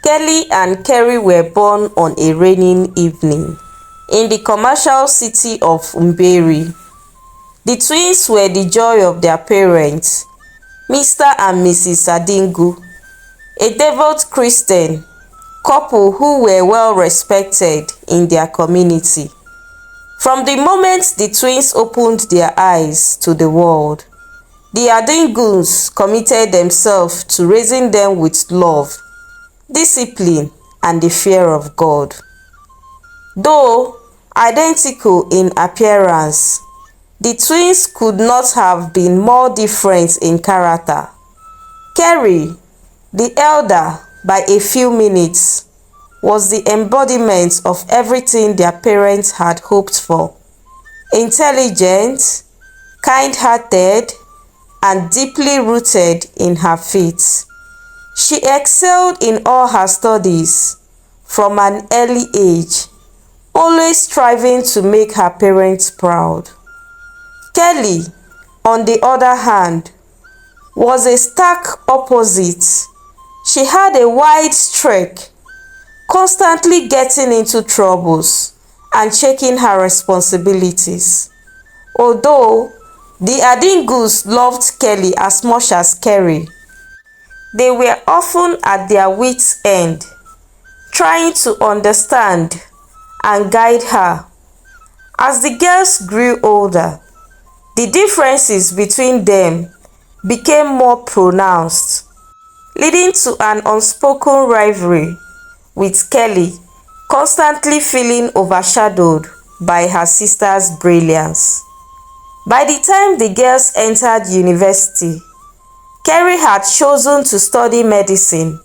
Keli and Keri were born on a raining evening in the commercial city of Mberi. The twins were the joy of their parents, Mr. and Mrs. Adingu, a devout Christian couple who were well respected in their community. From the moment the twins opened their eyes to the world, the Adingus committed themselves to raising them with love, discipline, and the fear of God. Though identical in appearance, the twins could not have been more different in character. Keri, the elder by a few minutes, was the embodiment of everything their parents had hoped for. Intelligent, kind-hearted, and deeply rooted in her faith. She excelled in all her studies from an early age, always striving to make her parents proud. Keli, on the other hand, was a stark opposite. She had a wide streak, constantly getting into troubles and checking her responsibilities. Although the Adingus loved Keli as much as Keri, they were often at their wits' end, trying to understand and guide her. As the girls grew older, the differences between them became more pronounced, leading to an unspoken rivalry, with Keli constantly feeling overshadowed by her sister's brilliance. By the time the girls entered university, Keri had chosen to study medicine,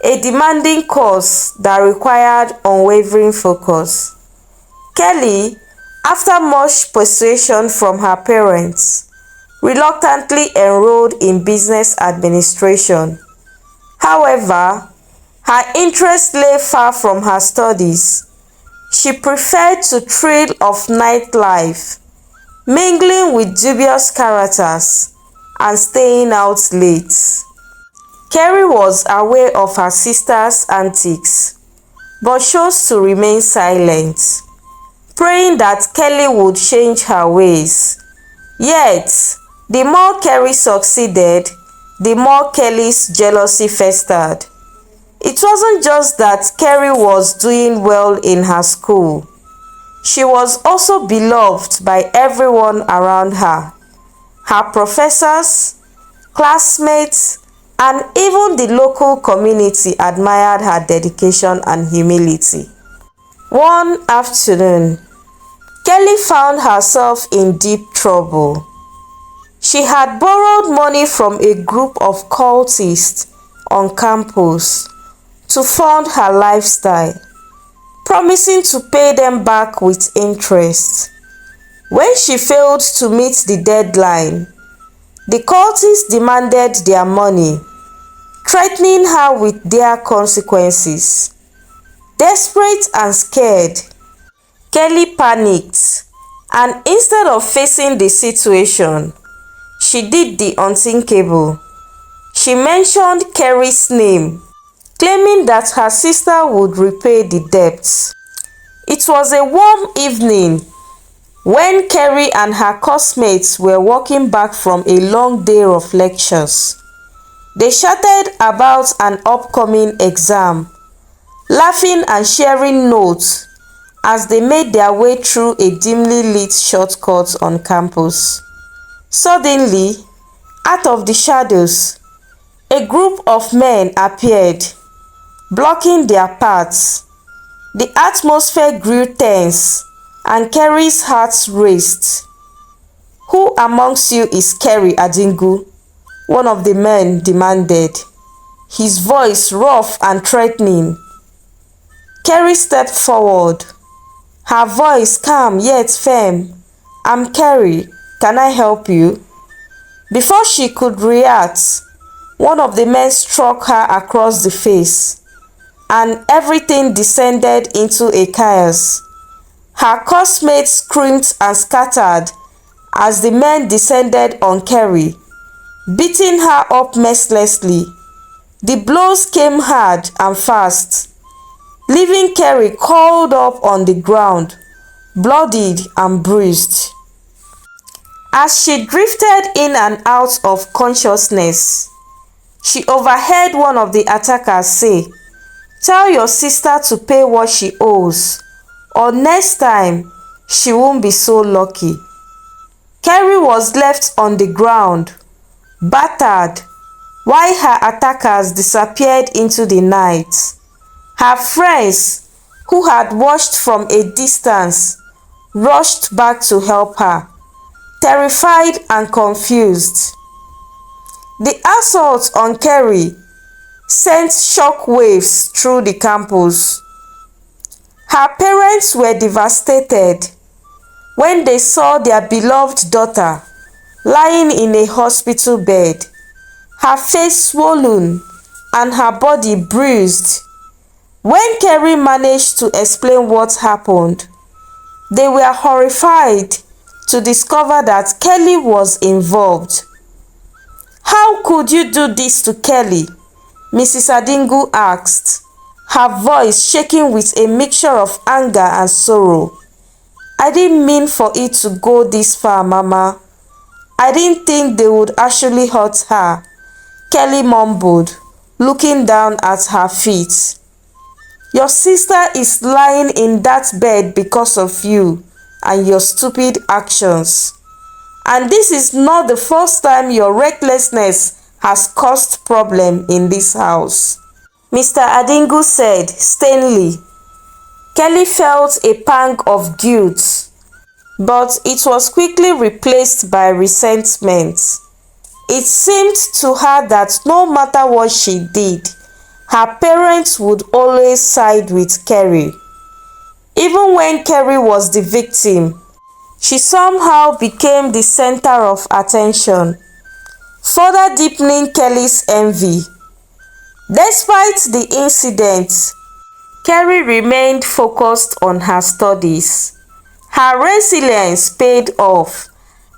a demanding course that required unwavering focus. Keli, after much persuasion from her parents, reluctantly enrolled in business administration. However, her interest lay far from her studies. She preferred the thrill of nightlife, mingling with dubious characters, and staying out late. Keri was aware of her sister's antics, but chose to remain silent, praying that Keli would change her ways. Yet, the more Keri succeeded, the more Keli's jealousy festered. It wasn't just that Keri was doing well in her school. She was also beloved by everyone around her. Her professors, classmates, and even the local community admired her dedication and humility. One afternoon, Keli found herself in deep trouble. She had borrowed money from a group of cultists on campus to fund her lifestyle, promising to pay them back with interest. When she failed to meet the deadline, the cultists demanded their money, threatening her with their consequences. Desperate and scared, Keli panicked, and instead of facing the situation, she did the unthinkable. She mentioned Keri's name, claiming that her sister would repay the debts. It was a warm evening when Keri and her classmates were walking back from a long day of lectures. They chatted about an upcoming exam, laughing and sharing notes as they made their way through a dimly lit shortcut on campus. Suddenly, out of the shadows, a group of men appeared, blocking their paths. The atmosphere grew tense, and Keri's heart raced. "Who amongst you is Keri Adingu?" one of the men demanded, his voice rough and threatening. Keri stepped forward, her voice calm yet firm. "I'm Keri. Can I help you?" Before she could react, one of the men struck her across the face, and everything descended into a chaos. Her classmates screamed and scattered as the men descended on Keri, beating her up mercilessly. The blows came hard and fast, leaving Keri curled up on the ground, bloodied and bruised. As she drifted in and out of consciousness, she overheard one of the attackers say, "Tell your sister to pay what she owes, or next time she won't be so lucky." Keri was left on the ground, battered, while her attackers disappeared into the night. Her friends, who had watched from a distance, rushed back to help her, terrified and confused. The assault on Keri sent shockwaves through the campus. Her parents were devastated when they saw their beloved daughter lying in a hospital bed, her face swollen and her body bruised. When Keri managed to explain what happened, they were horrified to discover that Kelly was involved. "How could you do this to Kelly?" Mrs. Adingu asked, her voice shaking with a mixture of anger and sorrow. "I didn't mean for it to go this far, Mama. I didn't think they would actually hurt her," Kelly mumbled, looking down at her feet. "Your sister is lying in that bed because of you and your stupid actions. And this is not the first time your recklessness has caused problem in this house," Mr. Adingu said sternly. Kelly felt a pang of guilt, but it was quickly replaced by resentment. It seemed to her that no matter what she did, her parents would always side with Keri. Even when Keri was the victim, she somehow became the center of attention, further deepening Kelly's envy. Despite the incident, Keri remained focused on her studies. Her resilience paid off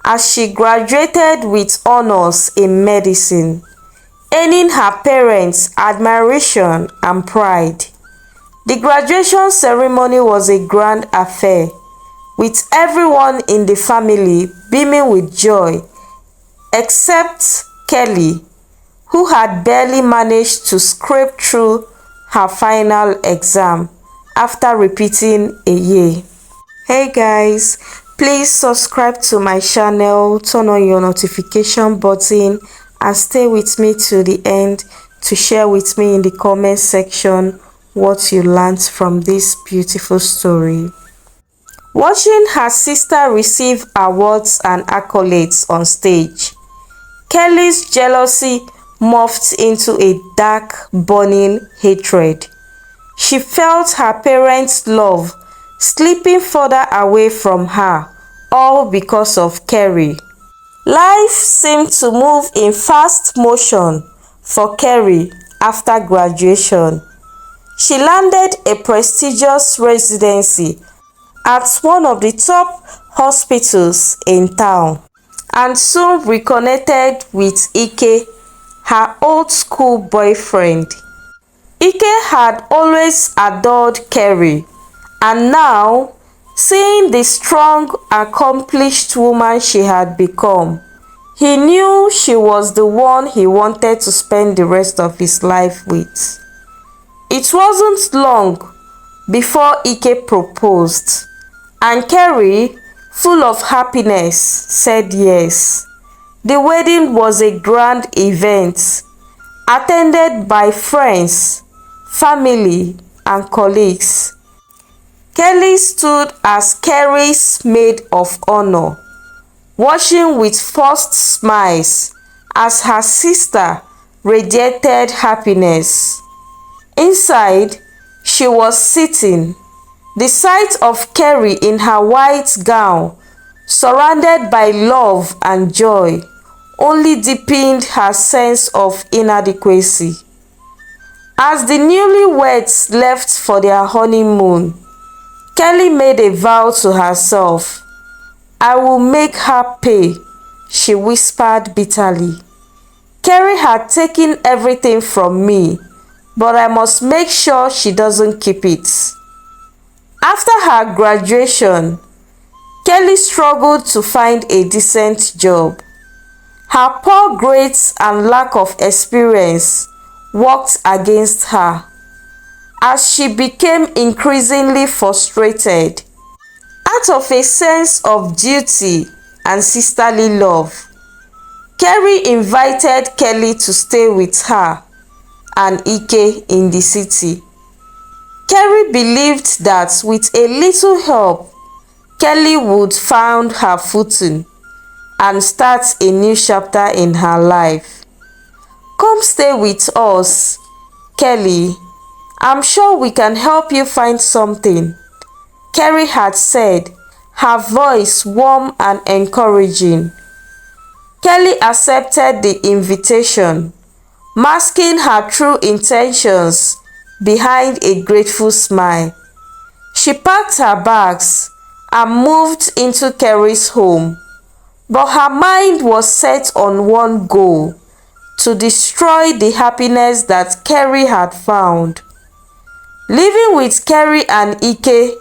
as she graduated with honors in medicine, earning her parents' admiration and pride. The graduation ceremony was a grand affair, with everyone in the family beaming with joy, except Kelly, who had barely managed to scrape through her final exam after repeating a year. Hey guys, please subscribe to my channel, turn on your notification button and stay with me to the end to share with me in the comment section what you learned from this beautiful story. Watching her sister receive awards and accolades on stage, Kelly's jealousy morphed into a dark, burning hatred. She felt her parents' love slipping further away from her, all because of Keri. Life seemed to move in fast motion for Keri after graduation. She landed a prestigious residency at one of the top hospitals in town and soon reconnected with Ike, her old school boyfriend. Ike had always adored Keri, and now, seeing the strong, accomplished woman she had become, he knew she was the one he wanted to spend the rest of his life with. It wasn't long before Ike proposed, and Keri, full of happiness, said yes. The wedding was a grand event, attended by friends, family, and colleagues. Kelly stood as Keri's maid of honor, watching with forced smiles as her sister radiated happiness. Inside, she was sitting. The sight of Keri in her white gown, surrounded by love and joy, only deepened her sense of inadequacy. As the newlyweds left for their honeymoon, Kelly made a vow to herself. "I will make her pay," she whispered bitterly. Keri had taken everything from me, but I must make sure she doesn't keep it. After her graduation, Keli struggled to find a decent job. Her poor grades and lack of experience worked against her as she became increasingly frustrated. Out of a sense of duty and sisterly love, Keri invited Keli to stay with her and Ike in the city. Keri believed that with a little help, Keli would find her footing and start a new chapter in her life. "Come stay with us, Keli. I'm sure we can help you find something," Keri had said, her voice warm and encouraging. Keli accepted the invitation, masking her true intentions behind a grateful smile. She packed her bags and moved into Keri's home, but her mind was set on one goal: to destroy the happiness that Keri had found. Living with Keri and Ike,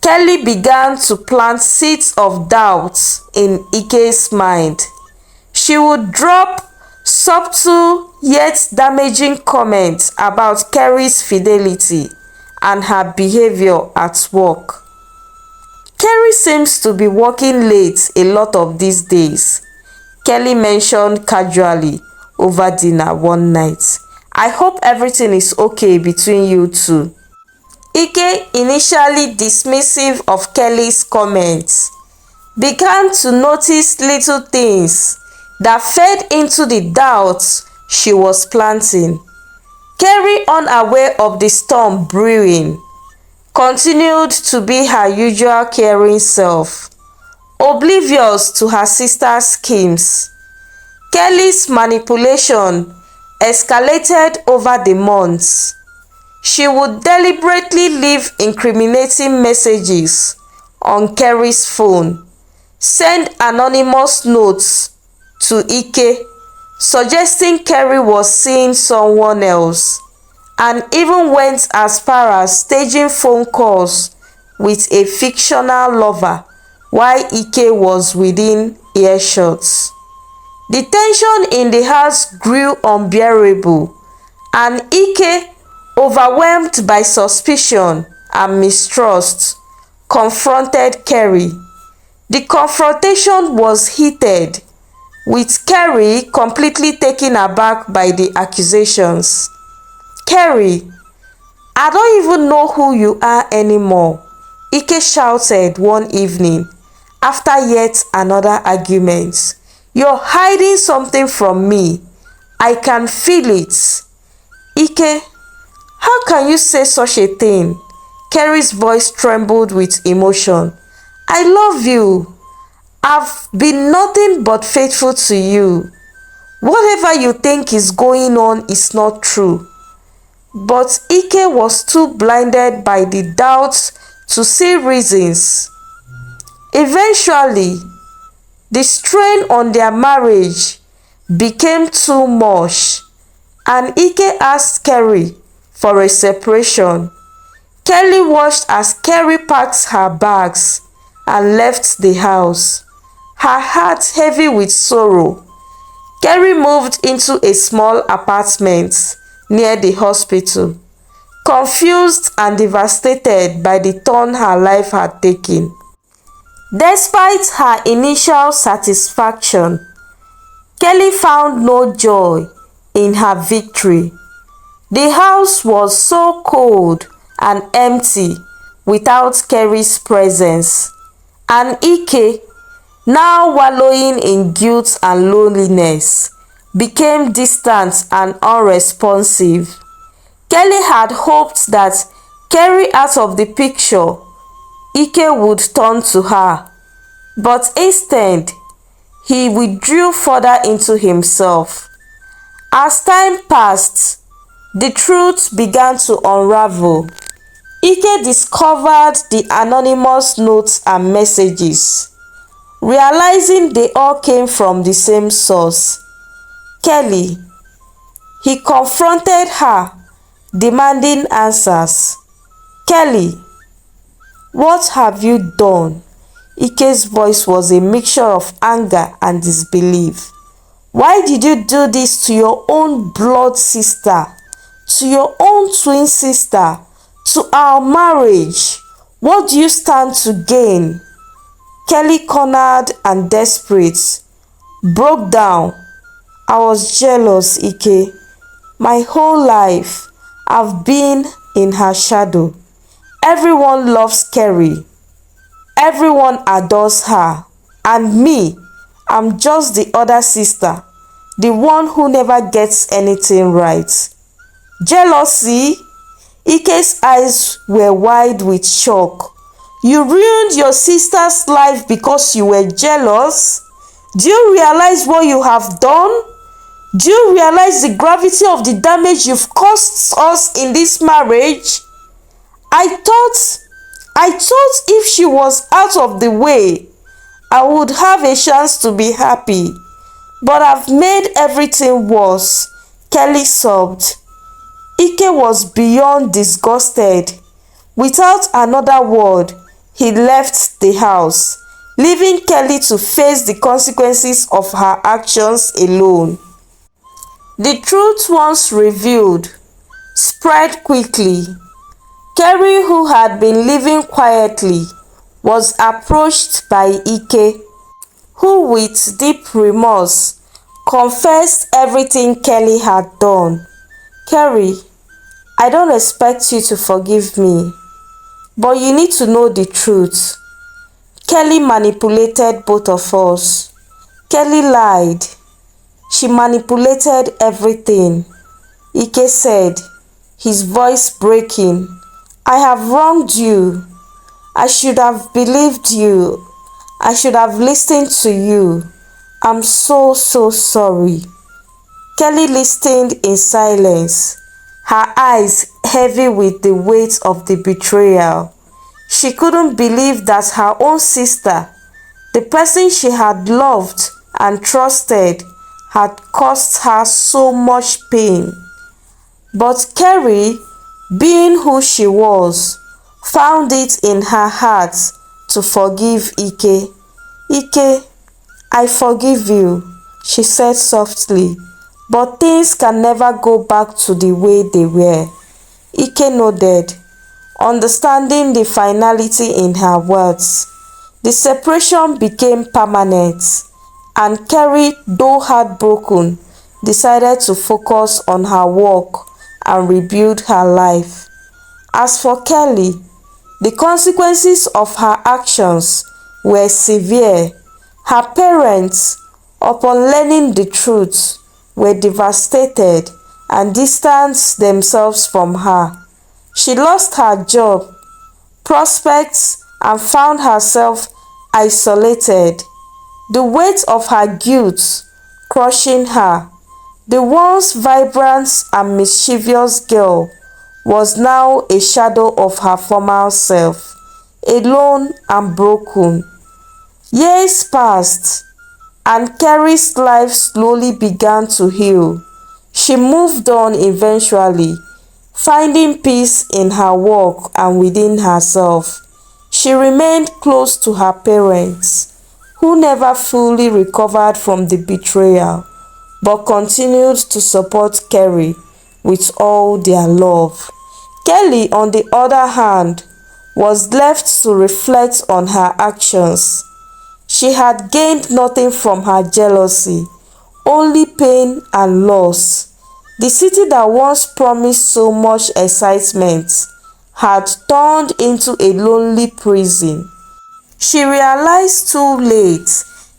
Keli began to plant seeds of doubt in Ike's mind. She would drop subtle yet damaging comments about Keri's fidelity and her behavior at work. "Keri seems to be working late a lot of these days," Keli mentioned casually over dinner one night. "I hope everything is okay between you two." Ike, initially dismissive of Keli's comments, began to notice little things that fed into the doubts she was planting. Keri, unaware of the storm brewing, continued to be her usual caring self, oblivious to her sister's schemes. Keli's manipulation escalated over the months. She would deliberately leave incriminating messages on Keri's phone, send anonymous notes to Ike suggesting Keri was seeing someone else, and even went as far as staging phone calls with a fictional lover while Ike was within earshot. The tension in the house grew unbearable, and Ike, overwhelmed by suspicion and mistrust, confronted Keri. The confrontation was heated, with Keri completely taken aback by the accusations. "Keri, I don't even know who you are anymore," Ike shouted one evening after yet another argument. "You're hiding something from me. I can feel it." "Ike, how can you say such a thing?" Keri's voice trembled with emotion. "I love you. I've been nothing but faithful to you. Whatever you think is going on is not true." But Ike was too blinded by the doubts to see reasons. Eventually, the strain on their marriage became too much, and Ike asked Keri for a separation. Keli watched as Keri packed her bags and left the house, her heart heavy with sorrow. Keri moved into a small apartment near the hospital, confused and devastated by the turn her life had taken. Despite her initial satisfaction, Keli found no joy in her victory. The house was so cold and empty without Keri's presence, and Ike, now wallowing in guilt and loneliness, became distant and unresponsive. Keli had hoped that Keri out of the picture, Ike would turn to her, but instead, he withdrew further into himself. As time passed, the truth began to unravel. Ike discovered the anonymous notes and messages, realizing they all came from the same source. Keli. He confronted her, demanding answers. Keli, what have you done? Ike's voice was a mixture of anger and disbelief. Why did you do this to your own blood sister, to your own twin sister, to our marriage? What do you stand to gain? Keli, cornered and desperate, broke down. I was jealous, Ike. My whole life, I've been in her shadow. Everyone loves Keri. Everyone adores her. And me, I'm just the other sister, the one who never gets anything right. Jealousy? Ike's eyes were wide with shock. You ruined your sister's life because you were jealous? Do you realize what you have done? Do you realize the gravity of the damage you've caused us in this marriage? I thought if she was out of the way, I would have a chance to be happy. But I've made everything worse, Keli sobbed. Ike was beyond disgusted. Without another word, he left the house, leaving Keli to face the consequences of her actions alone. The truth, once revealed, spread quickly. Keri, who had been living quietly, was approached by Ike, who with deep remorse confessed everything Keli had done. Keri, I don't expect you to forgive me, but you need to know the truth. Keli manipulated both of us. Keli lied. She manipulated everything. Ike said, his voice breaking, I have wronged you. I should have believed you. I should have listened to you. I'm so sorry. Keli listened in silence, her eyes heavy with the weight of the betrayal. She couldn't believe that her own sister, the person she had loved and trusted, had caused her so much pain. But Keri, being who she was, found it in her heart to forgive Ike. Ike, I forgive you, she said softly, but things can never go back to the way they were. Ike nodded, understanding the finality in her words. The separation became permanent, and Keri, though heartbroken, decided to focus on her work and rebuild her life. As for Keli, the consequences of her actions were severe. Her parents, upon learning the truth, were devastated and distanced themselves from her. She lost her job, prospects, and found herself isolated. The weight of her guilt crushing her. The once vibrant and mischievous girl was now a shadow of her former self, alone and broken. Years passed, and Keri's life slowly began to heal. She moved on eventually, finding peace in her work and within herself. She remained close to her parents, who never fully recovered from the betrayal, but continued to support Keri with all their love. Keli, on the other hand, was left to reflect on her actions. She had gained nothing from her jealousy, only pain and loss. The city that once promised so much excitement had turned into a lonely prison. She realized too late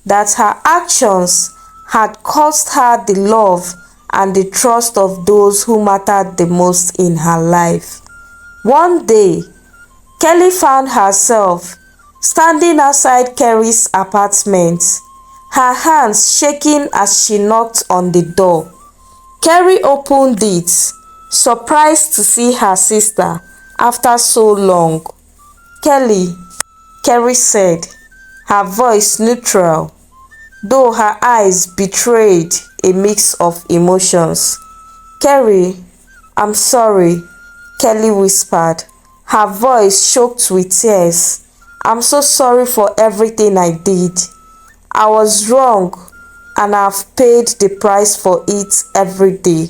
that her actions had cost her the love and the trust of those who mattered the most in her life. One day, Keli found herself standing outside Keri's apartment, her hands shaking as she knocked on the door. Keri opened it, surprised to see her sister after so long. Keli, Keri said, her voice neutral, though her eyes betrayed. a mix of emotions. "Keri, I'm sorry," Keli whispered, her voice choked with tears. "I'm so sorry for everything I did. I was wrong, and I've paid the price for it every day."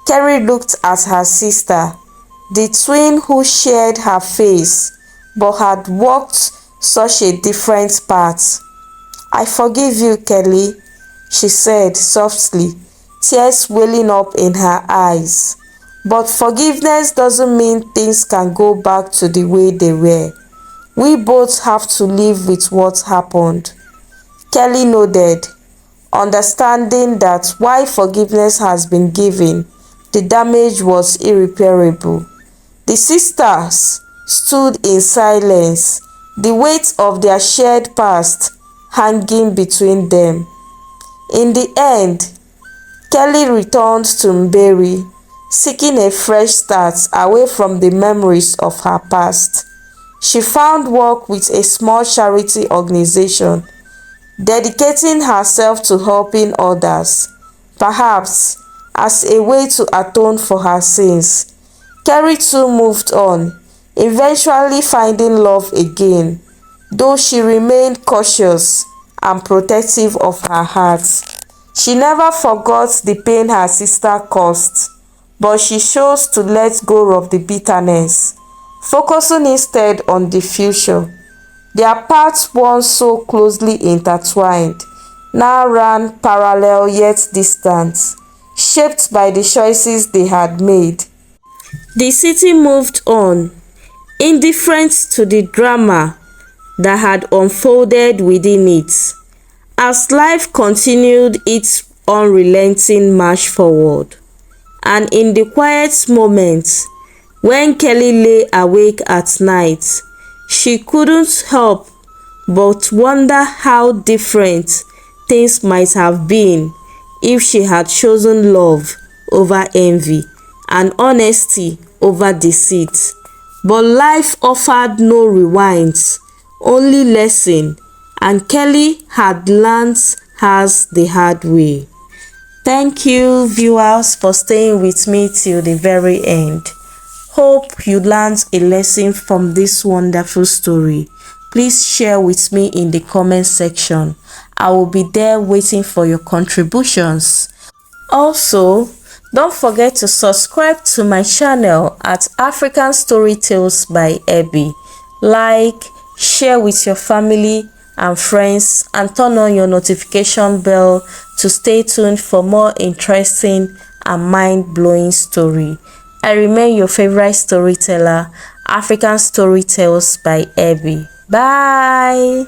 Keri looked at her sister, the twin who shared her face but had walked such a different path. "I forgive you, Keli," she said softly, tears welling up in her eyes. "But forgiveness doesn't mean things can go back to the way they were. We both have to live with what happened." Keli nodded, understanding that while forgiveness has been given, the damage was irreparable. The sisters stood in silence, the weight of their shared past hanging between them. In the end, Keli returned to Mberi, seeking a fresh start away from the memories of her past. She found work with a small charity organization, dedicating herself to helping others, perhaps as a way to atone for her sins. Keri too moved on, eventually finding love again, though she remained cautious and protective of her heart. She never forgot the pain her sister caused, but she chose to let go of the bitterness, focusing instead on the future. Their paths, once so closely intertwined, now ran parallel yet distant, shaped by the choices they had made. The city moved on, indifferent to the drama that had unfolded within it, as life continued its unrelenting march forward. And in the quiet moments when Keli lay awake at night, she couldn't help but wonder how different things might have been if she had chosen love over envy and honesty over deceit. But life offered no rewinds, only lesson, and Keli had learnt hers the hard way. Thank you, viewers, for staying with me till the very end. Hope you learned a lesson from this wonderful story. Please share with me in the comment section. I will be there waiting for your contributions. Also, don't forget to subscribe to my channel at African Storytales by Abby. Like, share with your family and friends, and turn on your notification bell to stay tuned for more interesting and mind-blowing story. I remain your favorite storyteller, African Storytales by Abby. Bye!